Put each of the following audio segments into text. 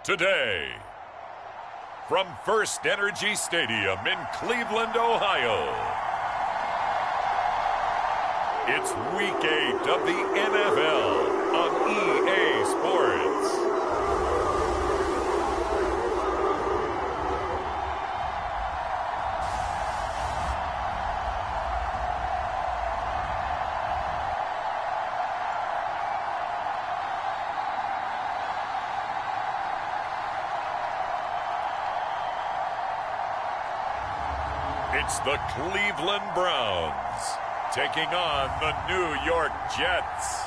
Today, from First Energy Stadium in Cleveland, Ohio, it's Week 8 of the NFL on EA Sports. It's the Cleveland Browns taking on the New York Jets.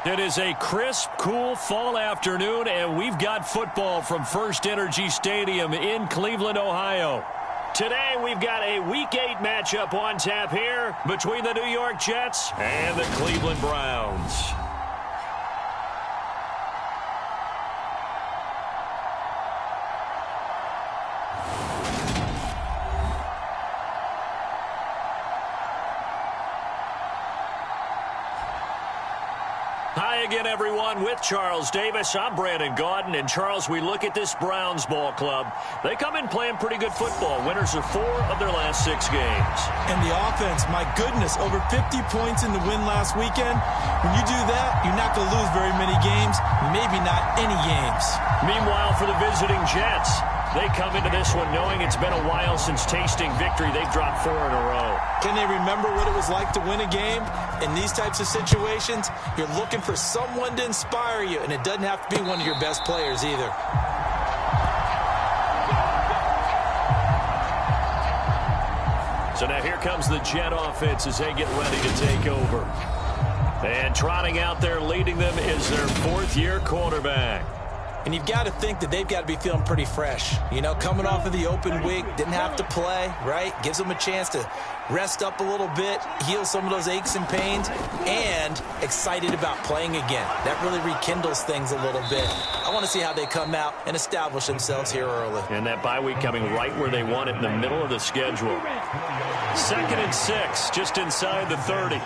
It is a crisp, cool fall afternoon, and we've got football from First Energy Stadium in Cleveland, Ohio. Today, we've got a Week 8 matchup on tap here between the New York Jets and the Cleveland Browns. Hi again, everyone. With Charles Davis, I'm Brandon Gaudin. And, Charles, we look at this Browns ball club. They come in playing pretty good football. Winners of 4 of their last 6 games. And the offense, my goodness, over 50 points in the win last weekend. When you do that, you're not going to lose very many games, maybe not any games. Meanwhile, for the visiting Jets, they come into this one knowing it's been a while since tasting victory. They've dropped 4 in a row. Can they remember what it was like to win a game? In these types of situations, you're looking for someone to inspire you, and it doesn't have to be one of your best players either. So now here comes the Jet offense as they get ready to take over. And trotting out there leading them is their 4th-year quarterback. And you've got to think that they've got to be feeling pretty fresh. You know, coming off of the open week, didn't have to play, right? Gives them a chance to rest up a little bit, heal some of those aches and pains, and excited about playing again. That really rekindles things a little bit. I want to see how they come out and establish themselves here early. And that bye week coming right where they want it, in the middle of the schedule. 2nd and 6, just inside the 30.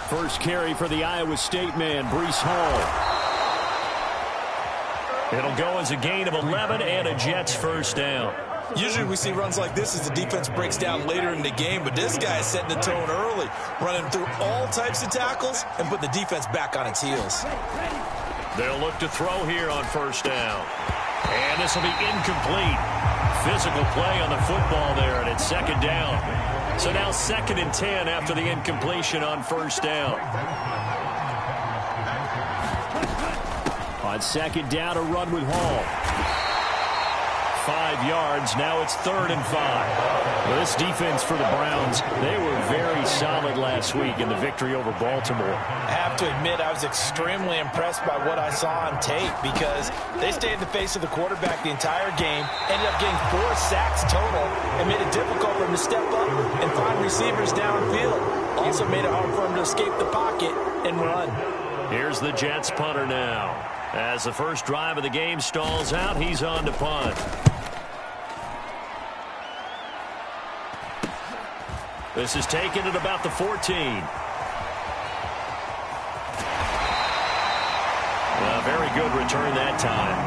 First carry for the Iowa State man, Breece Hall. It'll go as a gain of 11 and a Jets first down. Usually we see runs like this as the defense breaks down later in the game, but this guy is setting the tone early, running through all types of tackles and put the defense back on its heels. They'll look to throw here on first down. And this will be incomplete. Physical play on the football there, and it's 2nd down. So now 2nd and 10 after the incompletion on first down. On 2nd down, a run with Hall. 5 yards. Now it's 3rd and 5. Well, this defense for the Browns, they were very solid last week in the victory over Baltimore. I have to admit, I was extremely impressed by what I saw on tape because they stayed in the face of the quarterback the entire game, ended up getting 4 sacks total, and made it difficult for him to step up and find receivers downfield. Also made it hard for him to escape the pocket and run. Here's the Jets punter now. As the first drive of the game stalls out, he's on to punt. This is taken at about the 14. A very good return that time.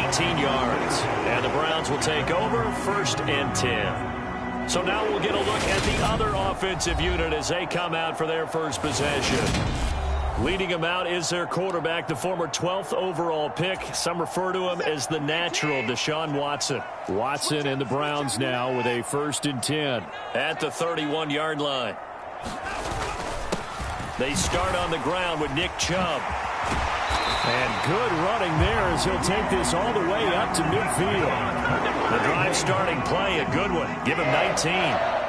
18 yards. And the Browns will take over 1st and 10. So now we'll get a look at the other offensive unit as they come out for their first possession. Leading him out is their quarterback, the former 12th overall pick. Some refer to him as the natural, Deshaun Watson. Watson and the Browns now with a 1st and 10 at the 31-yard line. They start on the ground with Nick Chubb. And good running there as he'll take this all the way up to midfield. The drive starting play, a good one. Give him 19.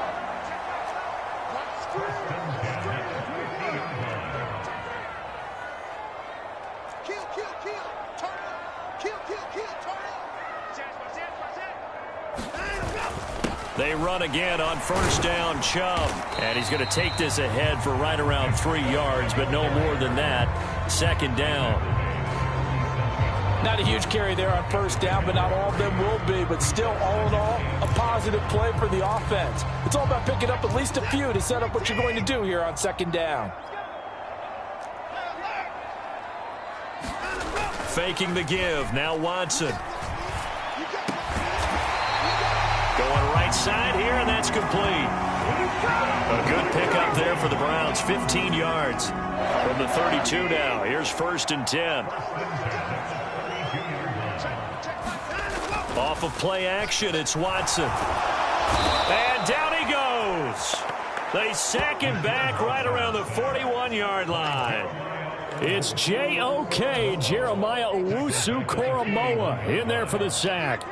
They run again on first down, Chubb. And he's going to take this ahead for right around 3 yards, but no more than that. 2nd down. Not a huge carry there on first down, but not all of them will be. But still, all in all, a positive play for the offense. It's all about picking up at least a few to set up what you're going to do here on 2nd down. faking the give. Now Watson. Going right side here, and that's complete. A good pickup there for the Browns. 15 yards from the 32 now. Here's 1st and 10. Off of play action, it's Watson. And down he goes. They sack him back right around the 41-yard line. It's J.O.K. Jeremiah Owusu-Koramoah in there for the sack.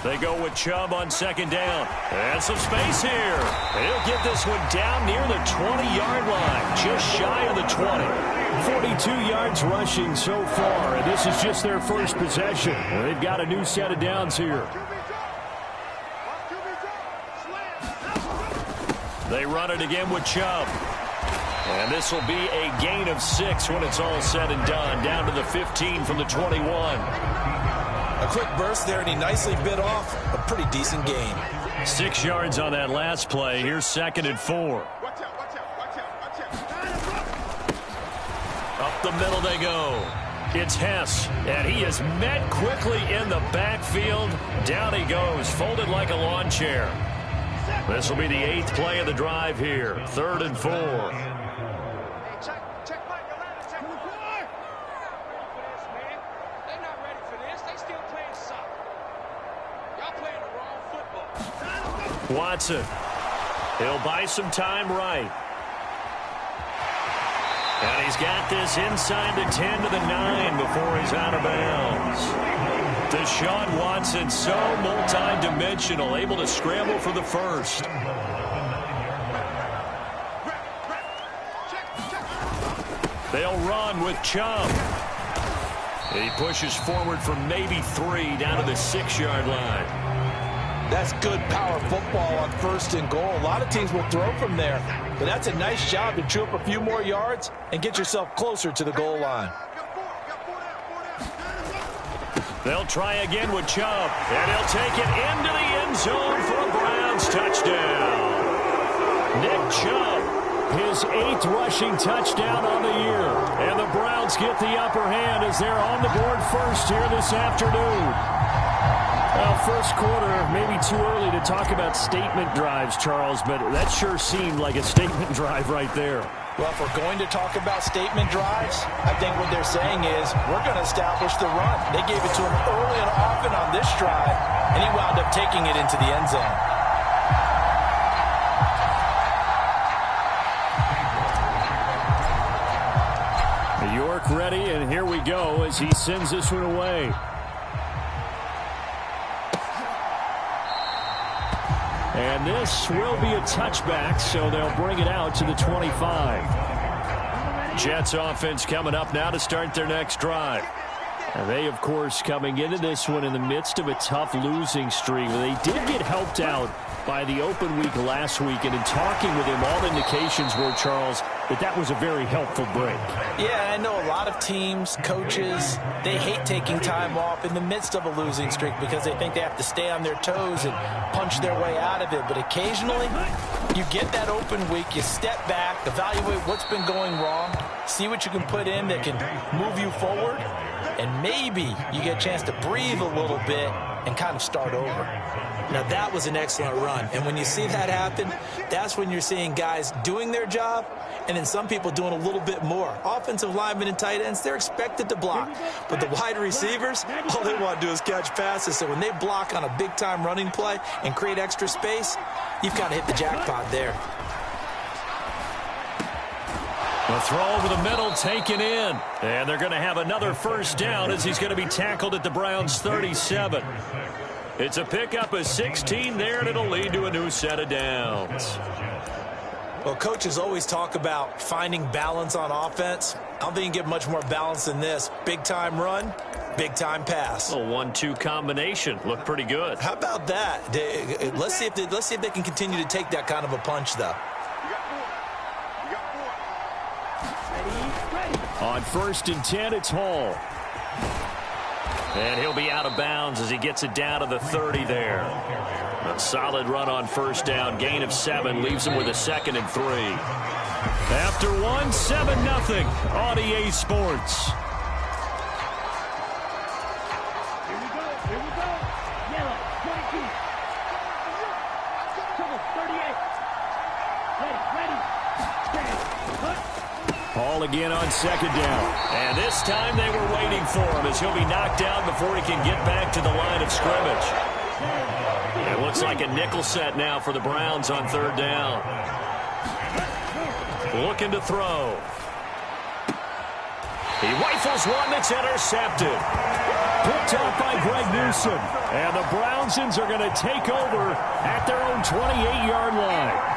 They go with Chubb on 2nd down. And some space here. He'll get this one down near the 20-yard line, just shy of the 20. 42 yards rushing so far, and this is just their first possession. They've got a new set of downs here. They run it again with Chubb. And this will be a gain of 6 when it's all said and done. Down to the 15 from the 21. A quick burst there, and he nicely bit off a pretty decent gain. 6 yards on that last play. Here's 2nd and 4. Up the middle they go. It's Hess, and he is met quickly in the backfield. Down he goes, folded like a lawn chair. This will be the 8th play of the drive here. 3rd and 4. Watson. He'll buy some time right. And he's got this inside the 10 to the 9 before he's out of bounds. Deshaun Watson, so multi-dimensional, able to scramble for the first. They'll run with Chubb. He pushes forward for maybe 3 down to the 6-yard line. That's good power football on 1st and goal. A lot of teams will throw from there, but that's a nice job to chew up a few more yards and get yourself closer to the goal line. They'll try again with Chubb, and he'll take it into the end zone for a Browns touchdown. Nick Chubb, his 8th rushing touchdown on the year. And the Browns get the upper hand as they're on the board first here this afternoon. Well, first quarter, maybe too early to talk about statement drives, Charles, but that sure seemed like a statement drive right there. Well, if we're going to talk about statement drives, I think what they're saying is we're going to establish the run. They gave it to him early and often on this drive, and he wound up taking it into the end zone. York ready, and here we go as he sends this one away. And this will be a touchback, so they'll bring it out to the 25. Jets offense coming up now to start their next drive. And they, of course, coming into this one in the midst of a tough losing streak. They did get helped out by the open week last week, and in talking with him, all indications were, Charles, that was a very helpful break. Yeah, I know a lot of teams, coaches, they hate taking time off in the midst of a losing streak because they think they have to stay on their toes and punch their way out of it. But occasionally, you get that open week, you step back, evaluate what's been going wrong, see what you can put in that can move you forward, and maybe you get a chance to breathe a little bit and kind of start over. Now, that was an excellent run. And when you see that happen, that's when you're seeing guys doing their job and then some people doing a little bit more. Offensive linemen and tight ends, they're expected to block. But the wide receivers, all they want to do is catch passes. So when they block on a big-time running play and create extra space, you've got to hit the jackpot there. A throw over the middle taken in. And they're going to have another first down as he's going to be tackled at the Browns' 37. It's a pickup of 16 there, and it'll lead to a new set of downs. Well, coaches always talk about finding balance on offense. I don't think you can get much more balance than this. Big-time run, big-time pass. A 1-2 combination. Looked pretty good. How about that? Let's see if they can continue to take that kind of a punch, though. On 1st and 10, it's Hall. And he'll be out of bounds as he gets it down to the 30 there. A solid run on first down. Gain of 7 leaves him with a 2nd and 3. After one, 7-0 on EA Sports. Ball again on second down. And this time they were waiting for him as he'll be knocked down before he can get back to the line of scrimmage. It looks like a nickel set now for the Browns on third down. Looking to throw. He rifles one that's intercepted. Picked up by Greg Newsome. And the Brownsons are going to take over at their own 28-yard line.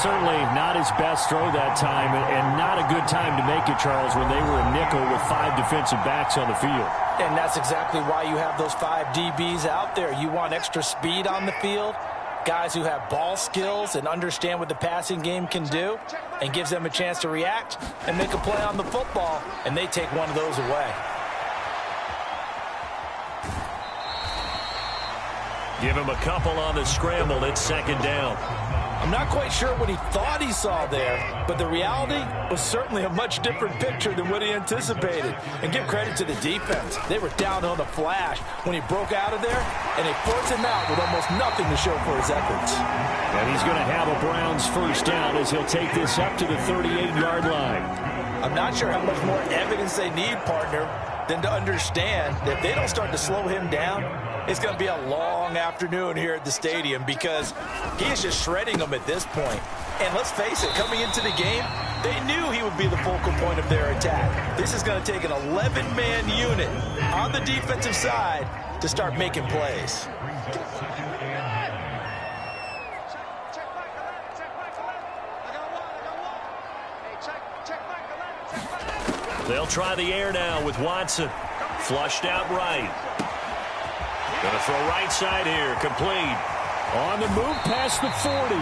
Certainly not his best throw that time, and not a good time to make it, Charles, when they were a nickel with 5 defensive backs on the field. And that's exactly why you have those 5 DBs out there. You want extra speed on the field, guys who have ball skills and understand what the passing game can do, and gives them a chance to react and make a play on the football, and they take one of those away. Give him a couple on the scramble. It's second down. I'm not quite sure what he thought he saw there, but the reality was certainly a much different picture than what he anticipated. And give credit to the defense. They were down on the flash when he broke out of there, and they forced him out with almost nothing to show for his efforts. And he's going to have a Browns first down as he'll take this up to the 38-yard line. I'm not sure how much more evidence they need, partner, than to understand that if they don't start to slow him down, it's going to be a long afternoon here at the stadium because he is just shredding them at this point. And let's face it, coming into the game, they knew he would be the focal point of their attack. This is going to take an 11-man unit on the defensive side to start making plays. They'll try the air now with Watson. Flushed out right. Going to throw right side here. Complete. On the move past the 40.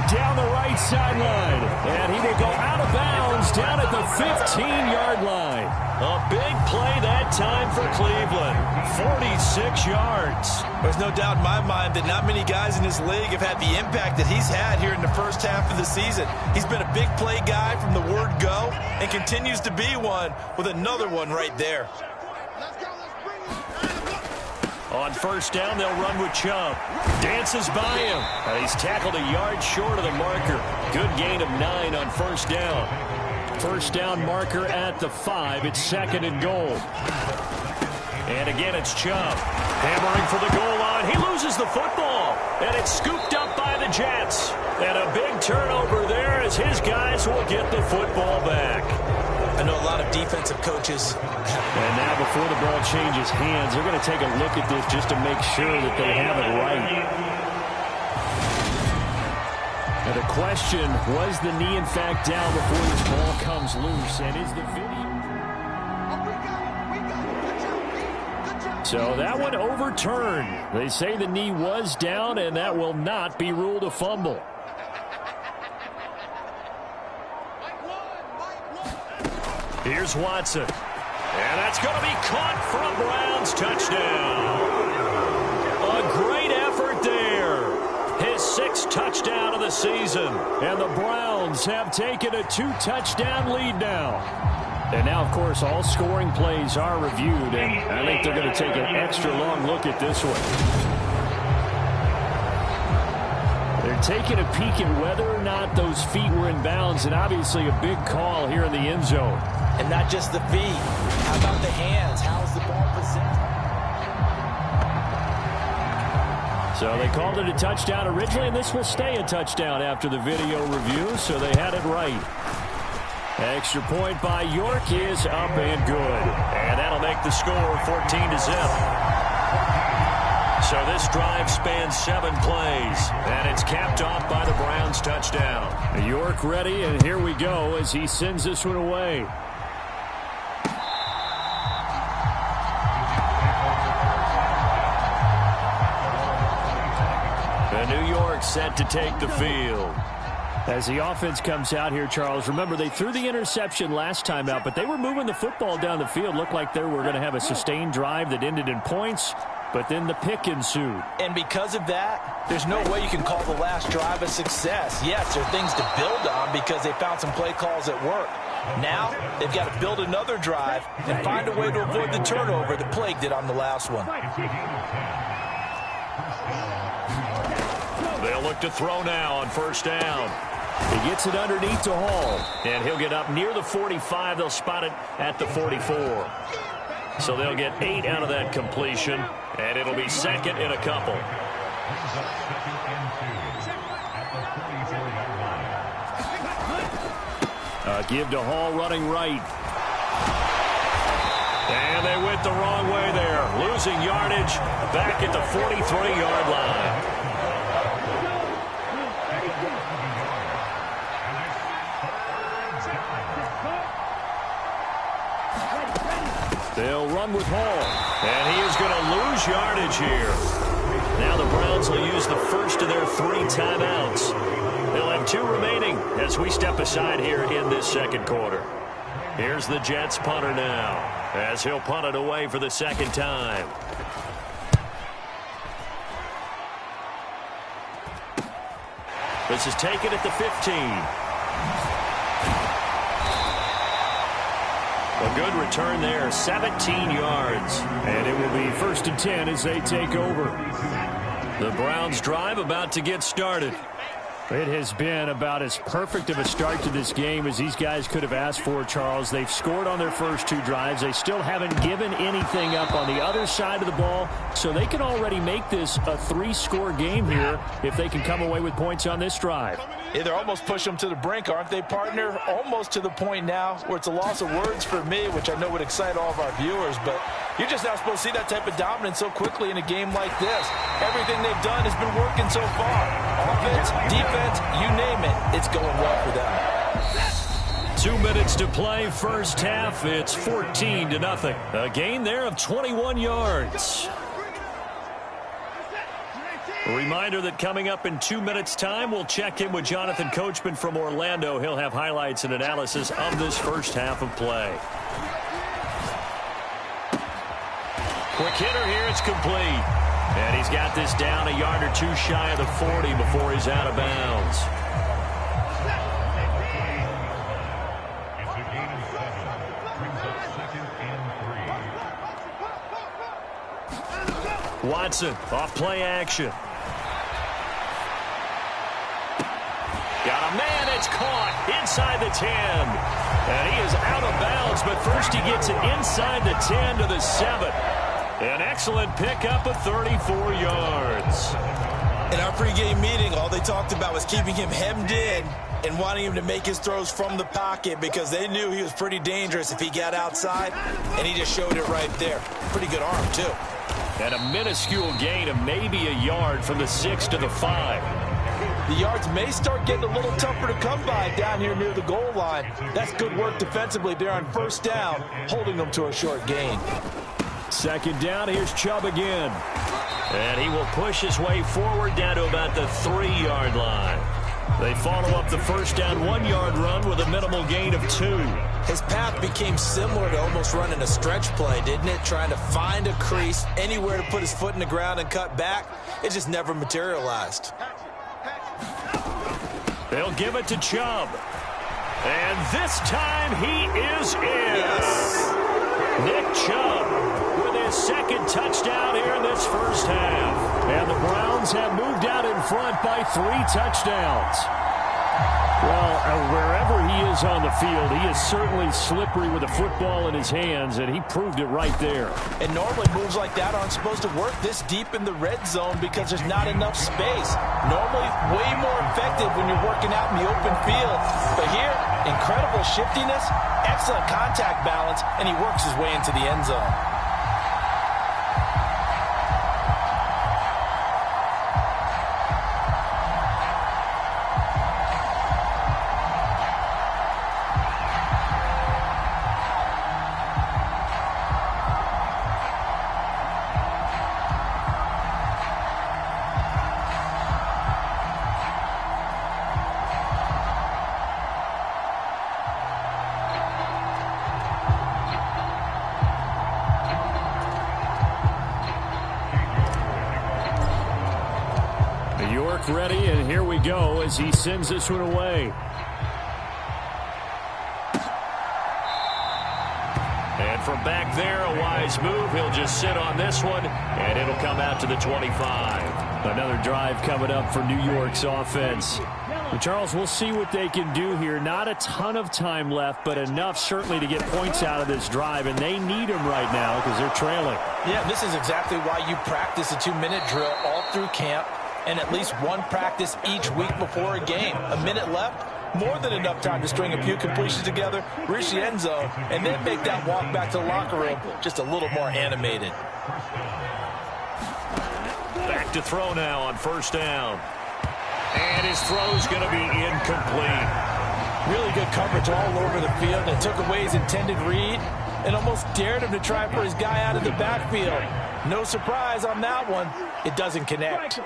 Down the right sideline. And he will go out of bounds down at the 15-yard line. A big play that time for Cleveland. 46 yards. There's no doubt in my mind that not many guys in this league have had the impact that he's had here in the first half of the season. He's been a big play guy from the word go and continues to be one with another one right there. On first down, they'll run with Chubb. Dances by him. He's tackled a yard short of the marker. Good gain of 9 on first down. First down marker at the 5. It's second and goal. And again, it's Chubb. Hammering for the goal line. He loses the football. And it's scooped up by the Jets. And a big turnover there as his guys will get the football back. I know a lot of defensive coaches. And now before the ball changes hands, they're going to take a look at this just to make sure that they have it right. Now the question, was the knee in fact down before this ball comes loose? And is the video... So that one overturned. They say the knee was down, and that will not be ruled a fumble. Here's Watson. And that's going to be caught for a Browns touchdown. A great effort there. His 6th touchdown of the season. And the Browns have taken a 2-touchdown lead now. And now, of course, all scoring plays are reviewed. And I think they're going to take an extra long look at this one. They're taking a peek at whether or not those feet were in bounds. And obviously a big call here in the end zone. And not just the feet. How about the hands? How's the ball positioned? So they called it a touchdown originally, and this will stay a touchdown after the video review, so they had it right. Extra point by York is up and good. And that'll make the score 14-0. So this drive spans 7 plays, and it's capped off by the Browns touchdown. York ready, and here we go as he sends this one away. New York set to take the field. As the offense comes out here, Charles, remember they threw the interception last time out, but they were moving the football down the field. Looked like they were going to have a sustained drive that ended in points, but then the pick ensued. And because of that, there's no way you can call the last drive a success. Yes, there are things to build on because they found some play calls at work. Now, they've got to build another drive and find a way to avoid the turnover that plagued it on the last one. They'll look to throw now on first down. He gets it underneath to Hall. And he'll get up near the 45. They'll spot it at the 44. So they'll get 8 out of that completion, and it'll be second and a couple. Give to Hall running right. And they went the wrong way there. Losing yardage back at the 43-yard line. They'll run with Hall. And he is going to lose yardage here. Now the Browns will use the first of their 3 timeouts. They'll have 2 remaining as we step aside here in this second quarter. Here's the Jets punter now as he'll punt it away for the second time. This is taken at the 15. A good return there, 17 yards. And it will be 1st and 10 as they take over. The Browns drive about to get started. It has been about as perfect of a start to this game as these guys could have asked for, Charles. They've scored on their first 2 drives. They still haven't given anything up on the other side of the ball, so they can already make this a 3-score game here if they can come away with points on this drive. Yeah, they're almost pushing them to the brink, aren't they, partner? Almost to the point now where it's a loss of words for me, which I know would excite all of our viewers, but you're just not supposed to see that type of dominance so quickly in a game like this. Everything they've done has been working so far. Offense, defense, you name it, it's going well for them. 2 minutes to play, first half. It's 14-0. A gain there of 21 yards. A reminder that coming up in 2 minutes' time, we'll check in with Jonathan Coachman from Orlando. He'll have highlights and analysis of this first half of play. Quick hitter here, it's complete. And he's got this down a yard or 2 shy of the 40 before he's out of bounds. Watson, off play action. Got a man, it's caught inside the 10. And he is out of bounds, but first he gets it inside the 10 to the 7. An excellent pickup of 34 yards. In our pregame meeting, all they talked about was keeping him hemmed in and wanting him to make his throws from the pocket because they knew he was pretty dangerous if he got outside, and he just showed it right there. Pretty good arm, too. And a minuscule gain of maybe a yard from the 6 to the 5. The yards may start getting a little tougher to come by down here near the goal line. That's good work defensively there on first down, holding them to a short gain. Second down, here's Chubb again. And he will push his way forward down to about the 3-yard line. They follow up the first down 1-yard run with a minimal gain of 2. His path became similar to almost running a stretch play, didn't it? Trying to find a crease, anywhere to put his foot in the ground and cut back. It just never materialized. They'll give it to Chubb. And this time he is in. Yes. Nick Chubb with his second touchdown here in this first half. And the Browns have moved out in front by 3 touchdowns. Well, wherever he is on the field, he is certainly slippery with a football in his hands, and he proved it right there. And normally moves like that aren't supposed to work this deep in the red zone because there's not enough space. Normally way more effective when you're working out in the open field. But here, incredible shiftiness, excellent contact balance, and he works his way into the end zone. York ready, and here we go as he sends this one away. And from back there, a wise move. He'll just sit on this one, and it'll come out to the 25. Another drive coming up for New York's offense. And Charles, we'll see what they can do here. Not a ton of time left, but enough certainly to get points out of this drive, and they need them right now because they're trailing. Yeah, this is exactly why you practice a 2-minute drill all through camp and at least one practice each week before a game. A minute left, more than enough time to string a few completions together, reach the end zone, and then make that walk back to the locker room just a little more animated. Back to throw now on first down. And his throw's going to be incomplete. Really good coverage all over the field. They took away his intended read and almost dared him to try for his guy out of the backfield. No surprise on that one. It doesn't connect.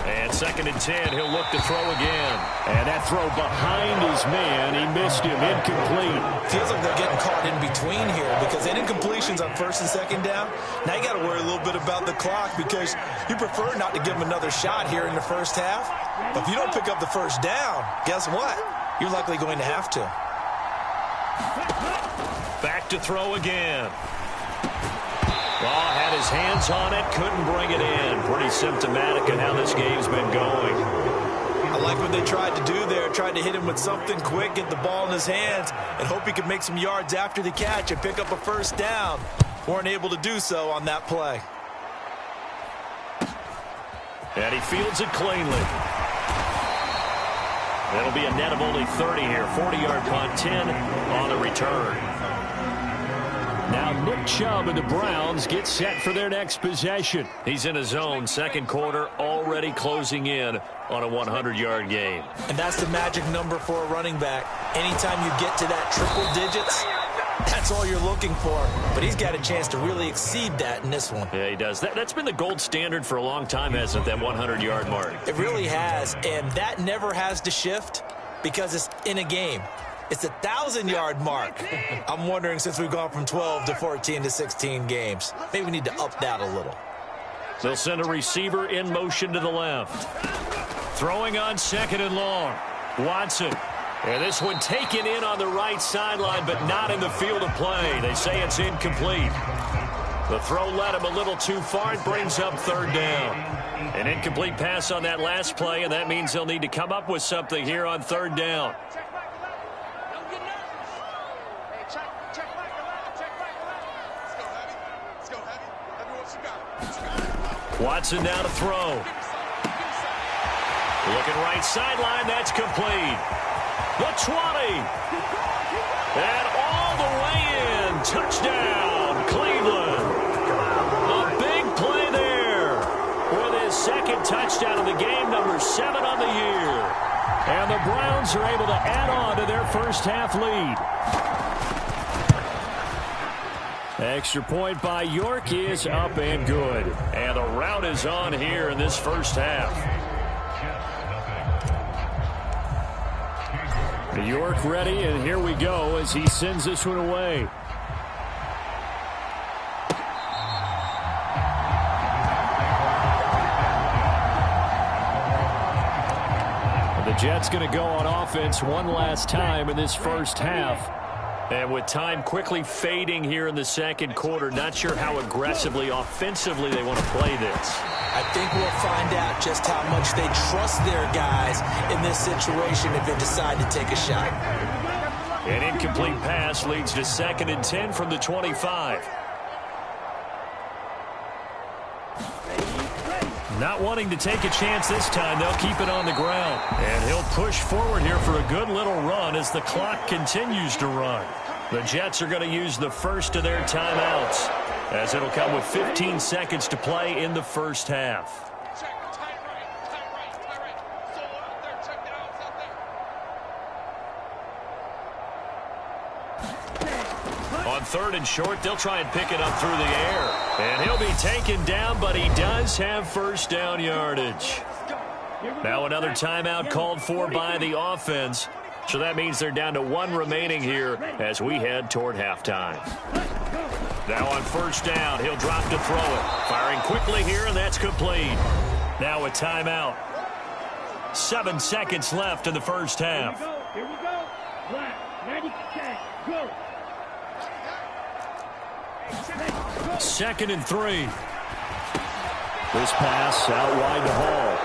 And 2nd and 10, he'll look to throw again. And that throw behind his man, he missed him, incomplete. Feels like they're getting caught in between here because any incompletions on 1st and 2nd down, now you got to worry a little bit about the clock because you prefer not to give him another shot here in the first half. But if you don't pick up the first down, guess what? You're likely going to have to. Back to throw again. Well, had his hands on it, couldn't bring it in. Pretty symptomatic of how this game's been going. I like what they tried to do there. Tried to hit him with something quick, get the ball in his hands, and hope he could make some yards after the catch and pick up a first down. Weren't able to do so on that play. And he fields it cleanly. That'll be a net of only 30 here. 40-yard punt, 10 on the return. Now Nick Chubb and the Browns get set for their next possession. He's in his zone, 2nd quarter, already closing in on a 100-yard game. And that's the magic number for a running back. Anytime you get to that triple digits, that's all you're looking for. But he's got a chance to really exceed that in this one. Yeah, he does. That's been the gold standard for a long time, hasn't it, that 100-yard mark? It really has, and that never has to shift because it's in a game. It's a 1,000-yard mark. I'm wondering, since we've gone from 12 to 14 to 16 games, maybe we need to up that a little. They'll send a receiver in motion to the left. Throwing on 2nd and long. Watson. And this one taken in on the right sideline, but not in the field of play. They say it's incomplete. The throw led him a little too far. It brings up 3rd down. An incomplete pass on that last play, and that means they'll need to come up with something here on 3rd down. Watson now to throw. Looking right sideline, that's complete. The 20. And all the way in. Touchdown, Cleveland. A big play there with his 2nd touchdown of the game, number 7 on the year. And the Browns are able to add on to their first half lead. Extra point by York is up and good. And the rout is on here in this first half. York ready, and here we go as he sends this one away. The Jets going to go on offense one last time in this first half. And with time quickly fading here in the 2nd quarter, not sure how aggressively, offensively they want to play this. I think we'll find out just how much they trust their guys in this situation if they decide to take a shot. An incomplete pass leads to 2nd and 10 from the 25. Not wanting to take a chance this time, they'll keep it on the ground. And he'll push forward here for a good little run as the clock continues to run. The Jets are going to use the first of their timeouts, as it'll come with 15 seconds to play in the first half. On 3rd and short, they'll try and pick it up through the air. And he'll be taken down, but he does have first down yardage. Now another timeout called for by the offense. So that means they're down to 1 remaining here as we head toward halftime. Now on first down, he'll drop to throw it. Firing quickly here, and that's complete. Now a timeout. 7 seconds left in the first half. Here we go. Black, 90%. Go. 2nd and 3. This pass out wide to Hall.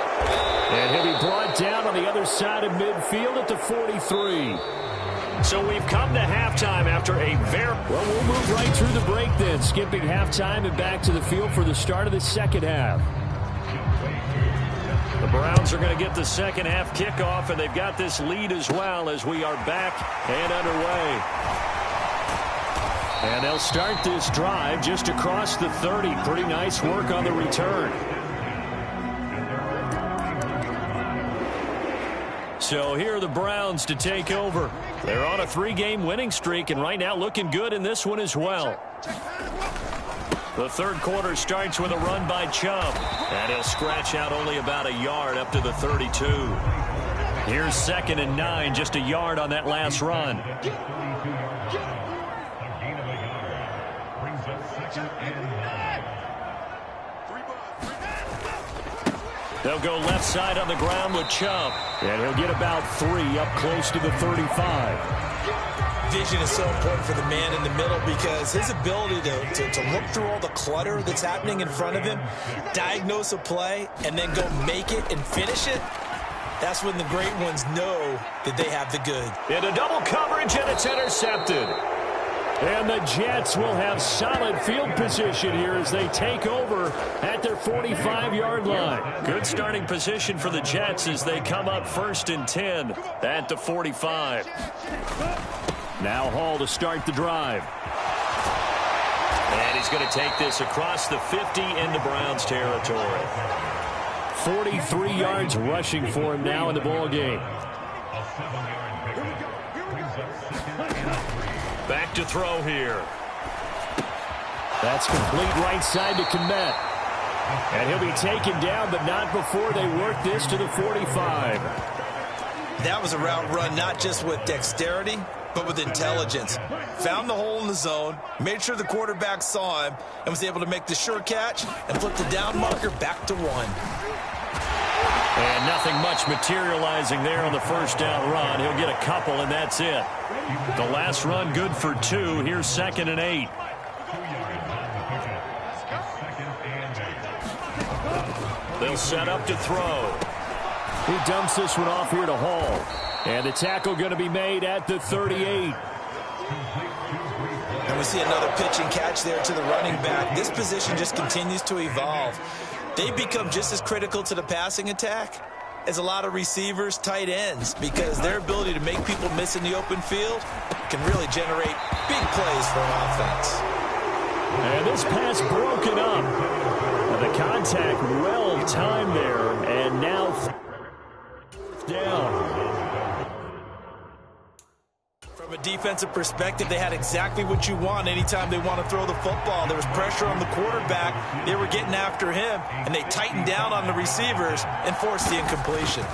And he'll be brought down on the other side of midfield at the 43. So we've come to halftime after a very... Well, we'll move right through the break then, skipping halftime and back to the field for the start of the second half. The Browns are going to get the second half kickoff, and they've got this lead as well as we are back and underway. And they'll start this drive just across the 30. Pretty nice work on the return. So here are the Browns to take over. They're on a 3-game winning streak, and right now looking good in this one as well. The third quarter starts with a run by Chubb, and he'll scratch out only about a yard up to the 32. Here's 2nd and 9, just a yard on that last run. They'll go left side on the ground with Chubb. And he'll get about 3 up close to the 35. Vision is so important for the man in the middle because his ability to look through all the clutter that's happening in front of him, diagnose a play, and then go make it and finish it, that's when the great ones know that they have the good. Into double coverage, and it's intercepted. And the Jets will have solid field position here as they take over at their 45-yard line. Good starting position for the Jets as they come up 1st and 10 at the 45. Now Hall to start the drive. And he's going to take this across the 50 into Browns territory. 43 yards rushing for him now in the ball game. Back to throw here. That's complete right side to Kmet. And he'll be taken down, but not before they work this to the 45. That was a route run not just with dexterity, but with intelligence. Found the hole in the zone, made sure the quarterback saw him, and was able to make the sure catch and flip the down marker back to 1. And nothing much materializing there on the first down run. He'll get a couple, and that's it. The last run good for 2. Here's 2nd and 8. They'll set up to throw. He dumps this one off here to Hall. And the tackle going to be made at the 38. And we see another pitch and catch there to the running back. This position just continues to evolve. They become just as critical to the passing attack as a lot of receivers, tight ends, because their ability to make people miss in the open field can really generate big plays for an offense. And this pass broken up. And the contact well timed there, and now down. From a defensive perspective, they had exactly what you want anytime they want to throw the football. There was pressure on the quarterback. They were getting after him, and they tightened down on the receivers and forced the incompletion.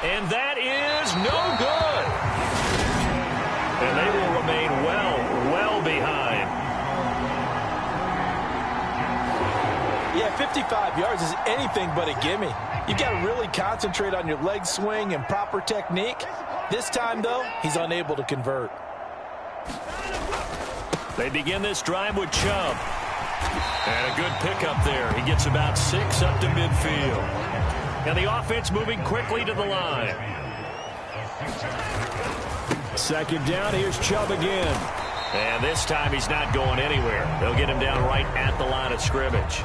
And that is no good. And they will remain well behind. Yeah, 55 yards is anything but a gimme. You've got to really concentrate on your leg swing and proper technique. This time, though, he's unable to convert. They begin this drive with Chubb. And a good pickup there. He gets about 6 up to midfield. And the offense moving quickly to the line. 2nd down, here's Chubb again. And this time he's not going anywhere. They'll get him down right at the line of scrimmage.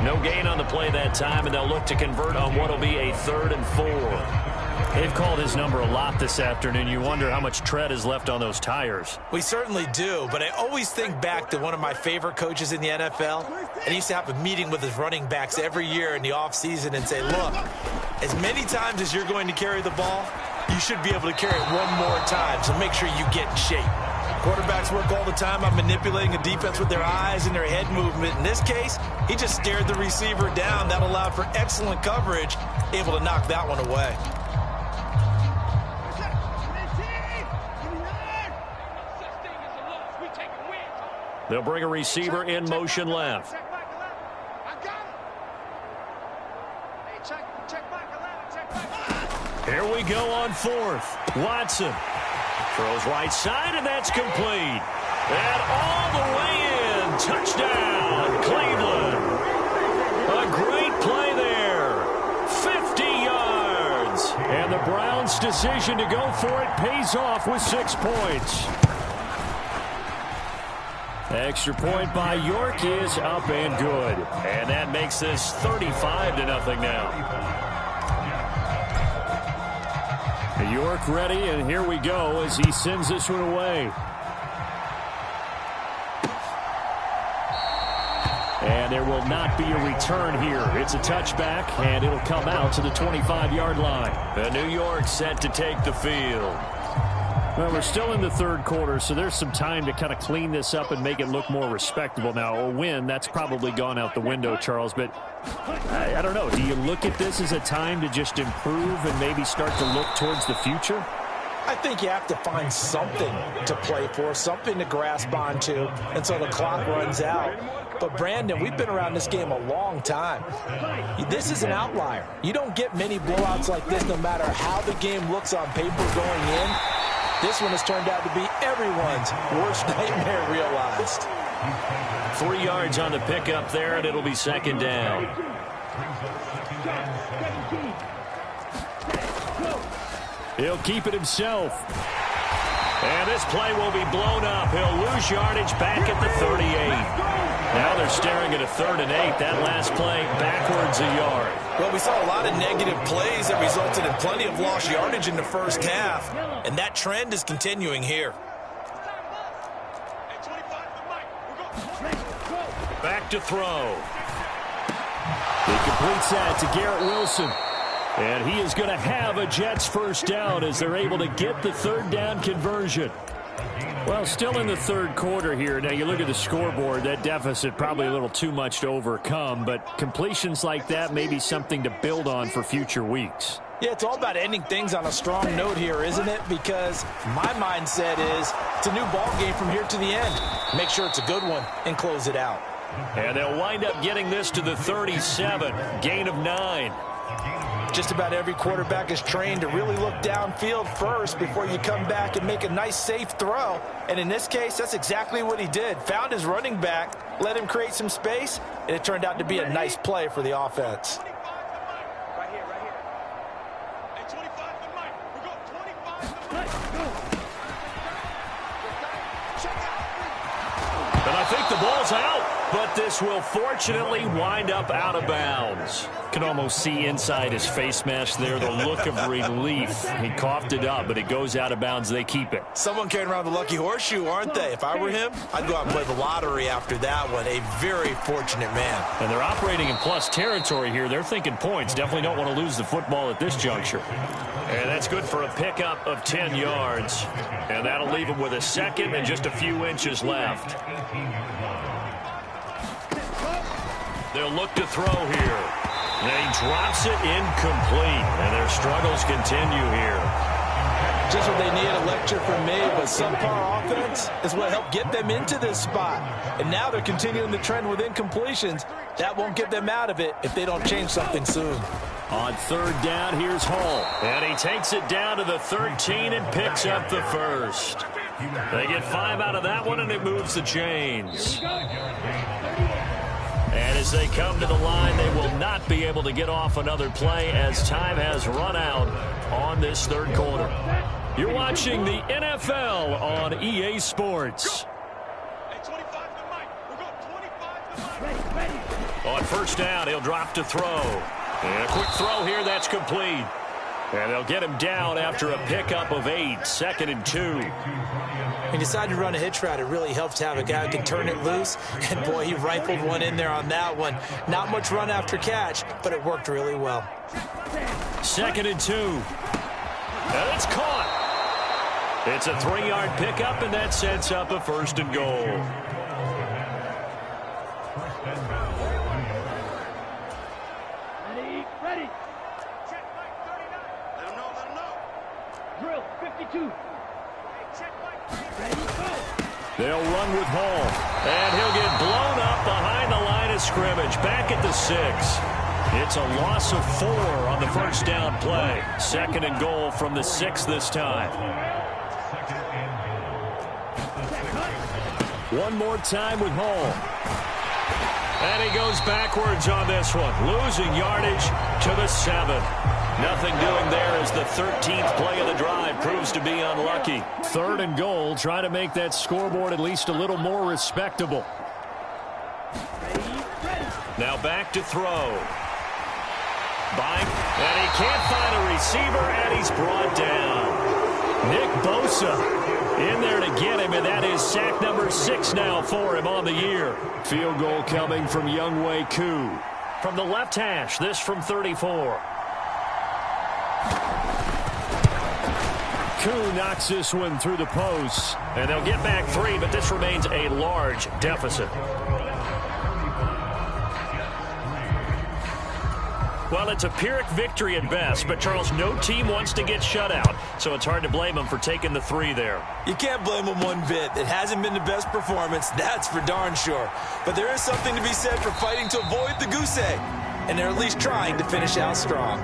No gain on the play that time, and they'll look to convert on what will be a 3rd and 4. They've called his number a lot this afternoon. You wonder how much tread is left on those tires. We certainly do, but I always think back to one of my favorite coaches in the NFL, and he used to have a meeting with his running backs every year in the offseason and say, look, as many times as you're going to carry the ball, you should be able to carry it one more time, so make sure you get in shape. Quarterbacks work all the time on manipulating a defense with their eyes and their head movement. In this case, he just stared the receiver down. That allowed for excellent coverage, able to knock that one away. They'll bring a receiver in motion left. Here we go on fourth. Watson throws right side, and that's complete. And all the way in. Touchdown, Cleveland. A great play there. 50 yards. And the Browns' decision to go for it pays off with 6 points. Extra point by York is up and good. And that makes this 35-0 now. York ready, and here we go as he sends this one away. And there will not be a return here. It's a touchback, and it'll come out to the 25-yard line. And New York set to take the field. Well, we're still in the third quarter, so there's some time to kind of clean this up and make it look more respectable. Now, a win, that's probably gone out the window, Charles, but I don't know. Do you look at this as a time to just improve and maybe start to look towards the future? I think you have to find something to play for, something to grasp onto until the clock runs out. But, Brandon, we've been around this game a long time. This is an outlier. You don't get many blowouts like this no matter how the game looks on paper going in. This one has turned out to be everyone's worst nightmare realized. 3 yards on the pickup there, and it'll be second down. He'll keep it himself. And this play will be blown up. He'll lose yardage back at the 38. Now they're staring at a 3rd and 8. That last play backwards a yard. Well, we saw a lot of negative plays that resulted in plenty of lost yardage in the first half. And that trend is continuing here. Back to throw. He completes that to Garrett Wilson. And he is going to have a Jets first down as they're able to get the 3rd down conversion. Well, still in the third quarter here. Now, you look at the scoreboard, that deficit probably a little too much to overcome, but completions like that may be something to build on for future weeks. Yeah, it's all about ending things on a strong note here, isn't it? Because my mindset is it's a new ball game from here to the end. Make sure it's a good one and close it out. And they'll wind up getting this to the 37, gain of 9. Just about every quarterback is trained to really look downfield first before you come back and make a nice, safe throw. And in this case, that's exactly what he did. Found his running back, let him create some space, and it turned out to be a nice play for the offense. And I think the ball's out, but this will fortunately wind up out of bounds. Can almost see inside his face mask there the look of relief. He coughed it up, but it goes out of bounds. They keep it. Someone carrying around the lucky horseshoe, aren't they? If I were him, I'd go out and play the lottery after that one. A very fortunate man. And they're operating in plus territory here. They're thinking points. Definitely don't want to lose the football at this juncture. And that's good for a pickup of 10 yards. And that'll leave him with a second and just a few inches left. They'll look to throw here. And he drops it incomplete. And their struggles continue here. Just what they need, a lecture from me, but subpar offense is what helped get them into this spot. And now they're continuing the trend with incompletions. That won't get them out of it if they don't change something soon. On 3rd down, here's Hall. And he takes it down to the 13 and picks up the first. They get 5 out of that one, and it moves the chains. And as they come to the line, they will not be able to get off another play as time has run out on this third quarter. You're watching the NFL on EA Sports. On first down, he'll drop to throw. And a quick throw here, that's complete. And they'll get him down after a pickup of 8, 2nd and 2. He decided to run a hitch route. It really helps to have a guy who can turn it loose. And, boy, he rifled one in there on that one. Not much run after catch, but it worked really well. 2nd and 2. And it's caught. It's a 3-yard pickup, and that sets up a 1st and goal. Ready. Let him know. Drill, 52. Ready, go. They'll run with Hall. And he'll get blown up behind the line of scrimmage. Back at the 6. It's a loss of 4 on the first down play. 2nd and goal from the 6 this time. One more time with Hall. And he goes backwards on this one. Losing yardage to the 7. Nothing doing there as the 13th play of the drive proves to be unlucky. 3rd and goal. Try to make that scoreboard at least a little more respectable. Now back to throw. And he can't find a receiver, and he's brought down. Nick Bosa in there to get him, and that is sack number 6 now for him on the year. Field goal coming from Younghoe Koo. From the left hash, this from 34. Koo knocks this one through the posts. And they'll get back 3, but this remains a large deficit. Well, it's a Pyrrhic victory at best, but, Charles, no team wants to get shut out, so it's hard to blame them for taking the 3 there. You can't blame them one bit. It hasn't been the best performance, that's for darn sure. But there is something to be said for fighting to avoid the goose egg, and they're at least trying to finish out strong.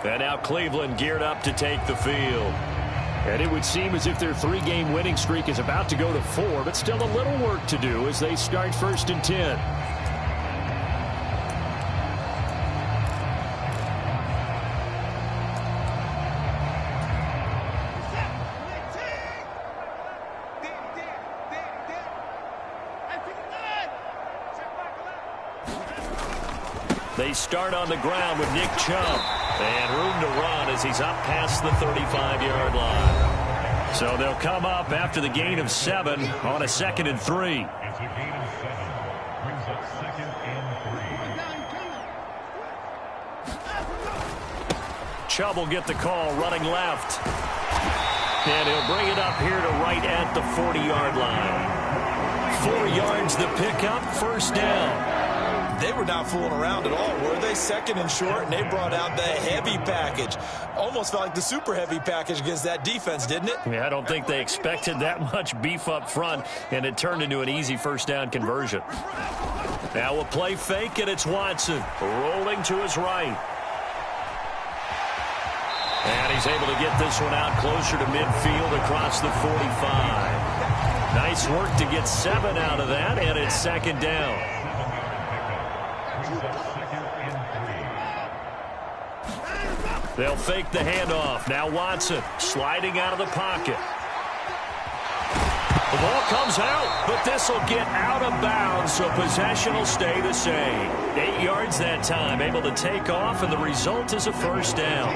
And now Cleveland geared up to take the field. And it would seem as if their 3-game winning streak is about to go to 4, but still a little work to do as they start 1st and 10. They start on the ground with Nick Chubb. And room to run as he's up past the 35-yard line. So they'll come up after the gain of 7 on a 2nd and 3. Chubb will get the call running left. And he'll bring it up here to right at the 40-yard line. 4 yards the pickup, 1st down. They were not fooling around at all, were they? 2nd and short, and they brought out the heavy package. Almost felt like the super heavy package against that defense, didn't it? Yeah, I don't think they expected that much beef up front, and it turned into an easy 1st down conversion. Now a play fake, and it's Watson rolling to his right. And he's able to get this one out closer to midfield across the 45. Nice work to get 7 out of that, and it's 2nd down. They'll fake the handoff. Now Watson sliding out of the pocket. The ball comes out, but this will get out of bounds, so possession will stay the same. 8 yards that time, able to take off, and the result is a 1st down.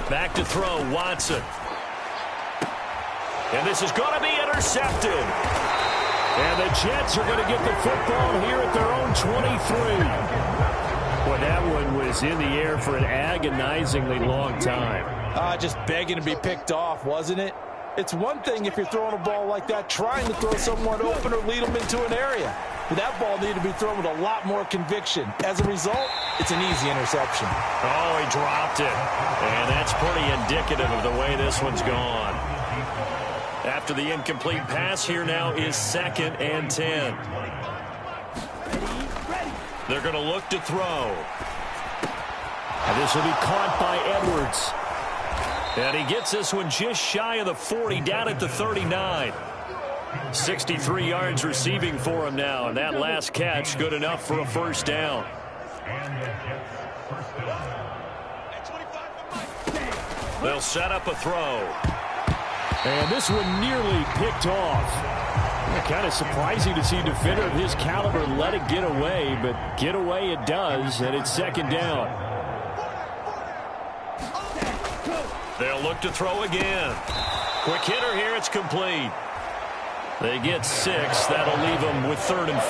Back to throw, Watson. And this is going to be intercepted. And the Jets are going to get the football here at their own 23. Boy, that one was in the air for an agonizingly long time. Just begging to be picked off, wasn't it? It's one thing if you're throwing a ball like that, trying to throw someone open or lead them into an area. But that ball needed to be thrown with a lot more conviction. As a result, it's an easy interception. Oh, he dropped it. And that's pretty indicative of the way this one's gone. After the incomplete pass, here now is 2nd and 10. They're going to look to throw. And this will be caught by Edwards. And he gets this one just shy of the 40, down at the 39. 63 yards receiving for him now, and that last catch good enough for a 1st down. They'll set up a throw. And this one nearly picked off. Kind of surprising to see a defender of his caliber let it get away, but get away it does, and it's 2nd down. They'll look to throw again. Quick hitter here, it's complete. They get 6. That'll leave them with 3rd and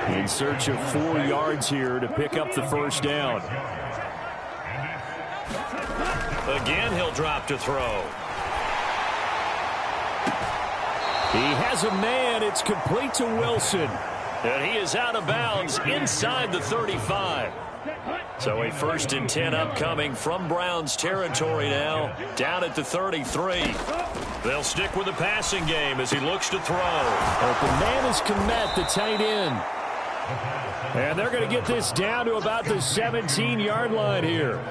4. In search of 4 yards here to pick up the 1st down. Again, he'll drop to throw. He has a man. It's complete to Wilson. And he is out of bounds inside the 35. So a 1st and 10 upcoming from Browns territory now, down at the 33. They'll stick with the passing game as he looks to throw. Open man is Komet, the tight end. And they're going to get this down to about the 17-yard line here.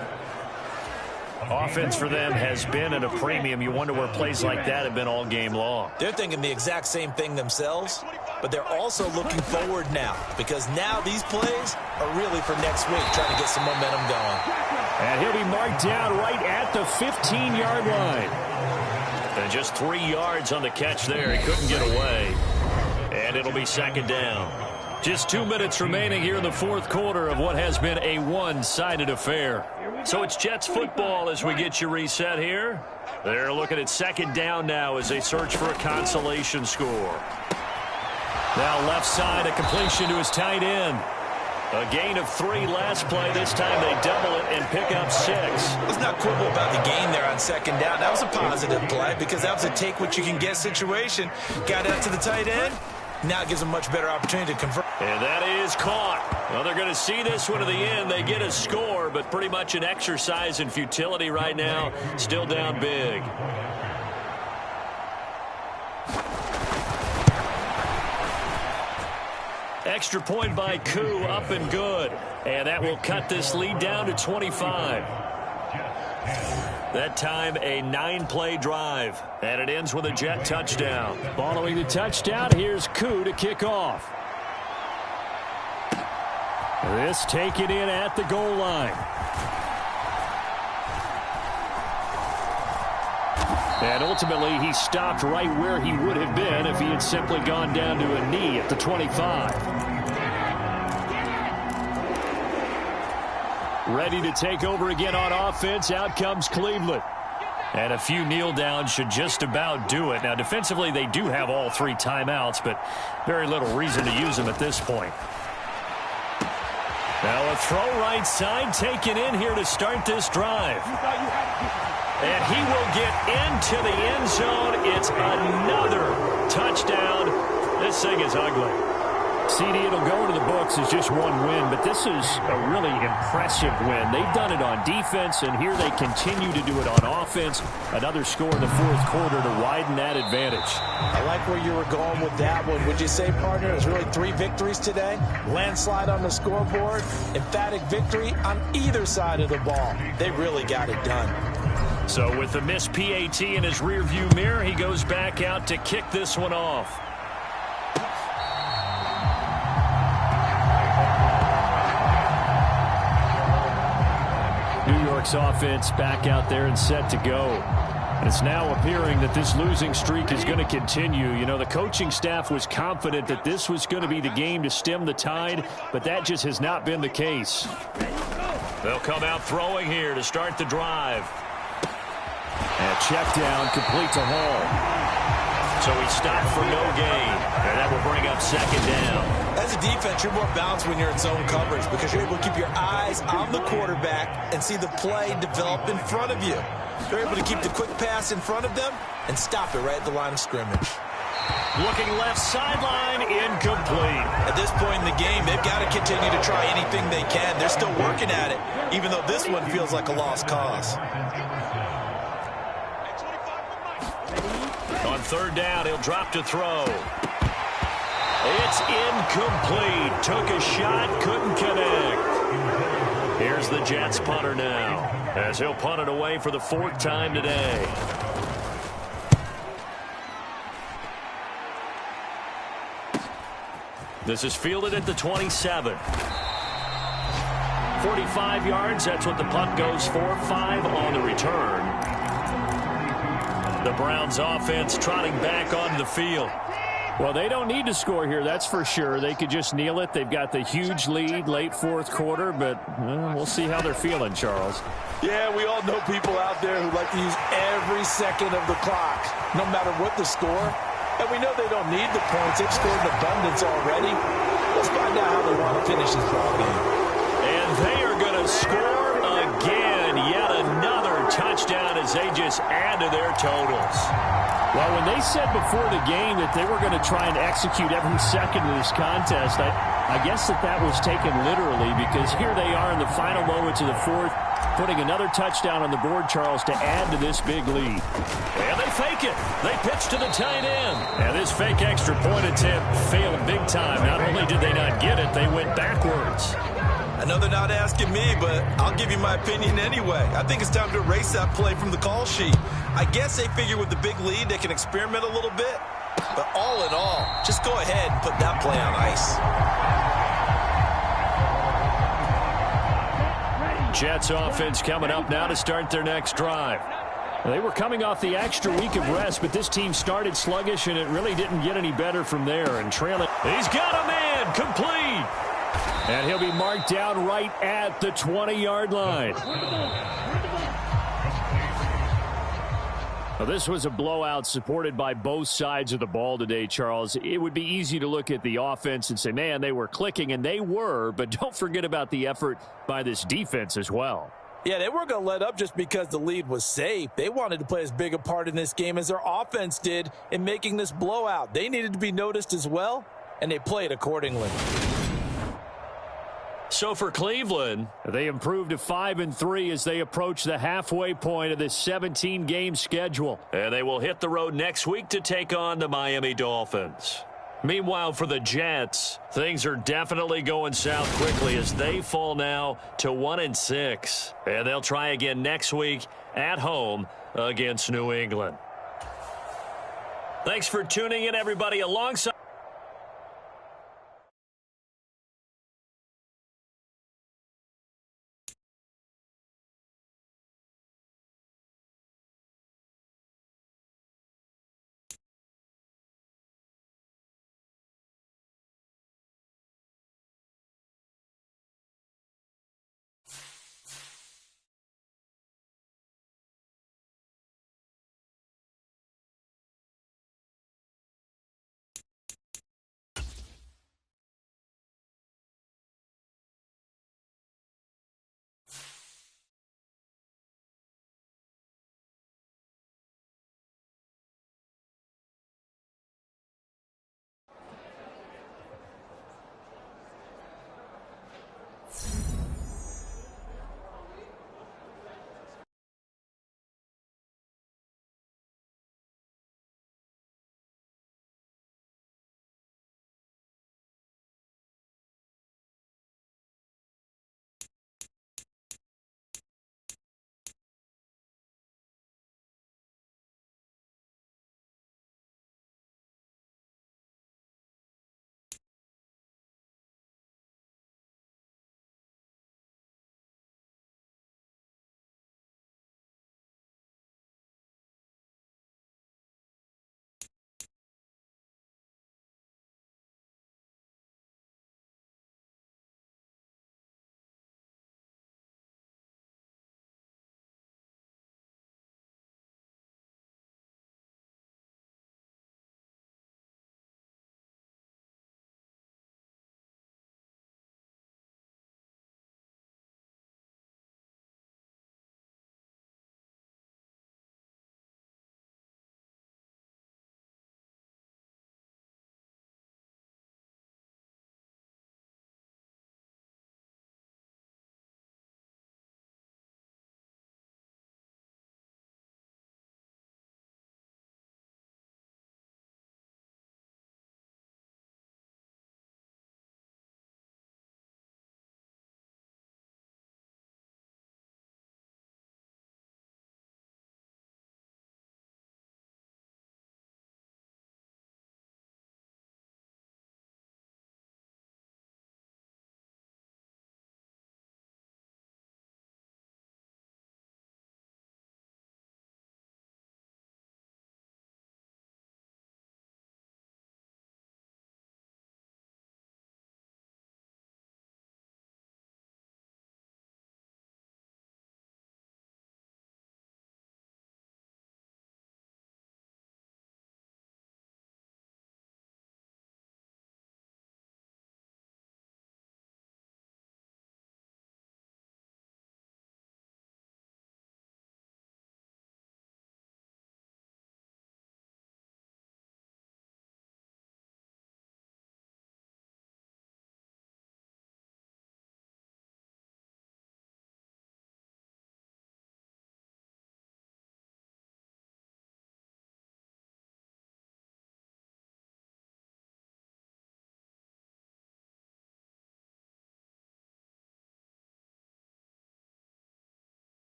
Offense for them has been at a premium. You wonder where plays like that have been all game long. They're thinking the exact same thing themselves, but they're also looking forward now because now these plays are really for next week, trying to get some momentum going. And he'll be marked down right at the 15-yard line. And just 3 yards on the catch there. He couldn't get away. And it'll be 2nd down. Just 2 minutes remaining here in the 4th quarter of what has been a one-sided affair. So it's Jets football as we get you reset here. They're looking at 2nd down now as they search for a consolation score. Now left side, a completion to his tight end. A gain of 3 last play. This time they double it and pick up 6. Let's not quibble about the gain there on 2nd down. That was a positive play because that was a take-what-you-can-get situation. Got out to the tight end. Now it gives them a much better opportunity to convert. And that is caught. Well, they're going to see this one to the end. They get a score, but pretty much an exercise in futility right now. Still down big. Extra point by Koo, up and good. And that will cut this lead down to 25. That time a 9-play drive. And it ends with a Jet touchdown. Following the touchdown, here's Koo to kick off. This taken in at the goal line. And ultimately, he stopped right where he would have been if he had simply gone down to a knee at the 25. Ready to take over again on offense. Out comes Cleveland. And a few kneel downs should just about do it. Now, defensively, they do have all 3 timeouts, but very little reason to use them at this point. Now a throw right side taken in here to start this drive. And he will get into the end zone. It's another touchdown. This thing is ugly. CD, it'll go into the books as just one win, but this is a really impressive win. They've done it on defense, and here they continue to do it on offense. Another score in the 4th quarter to widen that advantage. I like where you were going with that one. Would you say, partner, it was really 3 victories today? Landslide on the scoreboard, emphatic victory on either side of the ball. They really got it done. So with the missed PAT in his rearview mirror, he goes back out to kick this one off. New York's offense back out there and set to go. And it's now appearing that this losing streak is going to continue. You know, the coaching staff was confident that this was going to be the game to stem the tide, but that just has not been the case. They'll come out throwing here to start the drive. And check down, complete to Hall. So he stopped for no gain, and that will bring up 2nd down. As a defense, you're more balanced when you're in zone coverage because you're able to keep your eyes on the quarterback and see the play develop in front of you. They're able to keep the quick pass in front of them and stop it right at the line of scrimmage. Looking left sideline, incomplete. At this point in the game, they've got to continue to try anything they can. They're still working at it, even though this one feels like a lost cause. On 3rd down, he'll drop to throw. It's incomplete. Took a shot, couldn't connect. Here's the Jets punter now, as he'll punt it away for the 4th time today. This is fielded at the 27. 45 yards, that's what the punt goes for. 5 on the return. The Browns offense trotting back onto the field. Well, they don't need to score here, that's for sure. They could just kneel it. They've got the huge lead, late 4th quarter, but we'll see how they're feeling, Charles. Yeah, we all know people out there who like to use every second of the clock, no matter what the score. And we know they don't need the points. They've scored in abundance already. Let's find out how they want to finish this ball game. And they are going to score again. Yet another touchdown as they just add to their totals. Well, when they said before the game that they were going to try and execute every second of this contest, I guess that was taken literally, because here they are in the final moments of the fourth, putting another touchdown on the board, Charles, to add to this big lead. And they fake it. They pitch to the tight end. And this fake extra point attempt failed big time. Not only did they not get it, they went backwards. I know they're not asking me, but I'll give you my opinion anyway. I think it's time to erase that play from the call sheet. I guess they figure with the big lead they can experiment a little bit. But all in all, just go ahead and put that play on ice. Jets offense coming up now to start their next drive. They were coming off the extra week of rest, but this team started sluggish, and it really didn't get any better from there. And trailing. He's got a man, complete. And he'll be marked down right at the 20-yard line. Well, this was a blowout supported by both sides of the ball today, Charles. It would be easy to look at the offense and say, man, they were clicking, and they were, but don't forget about the effort by this defense as well. Yeah, they weren't going to let up just because the lead was safe. They wanted to play as big a part in this game as their offense did in making this blowout. They needed to be noticed as well, and they played accordingly. So for Cleveland, they improved to 5-3 as they approach the halfway point of this 17-game schedule. And they will hit the road next week to take on the Miami Dolphins. Meanwhile, for the Jets, things are definitely going south quickly as they fall now to 1-6. And they'll try again next week at home against New England. Thanks for tuning in, everybody. Alongside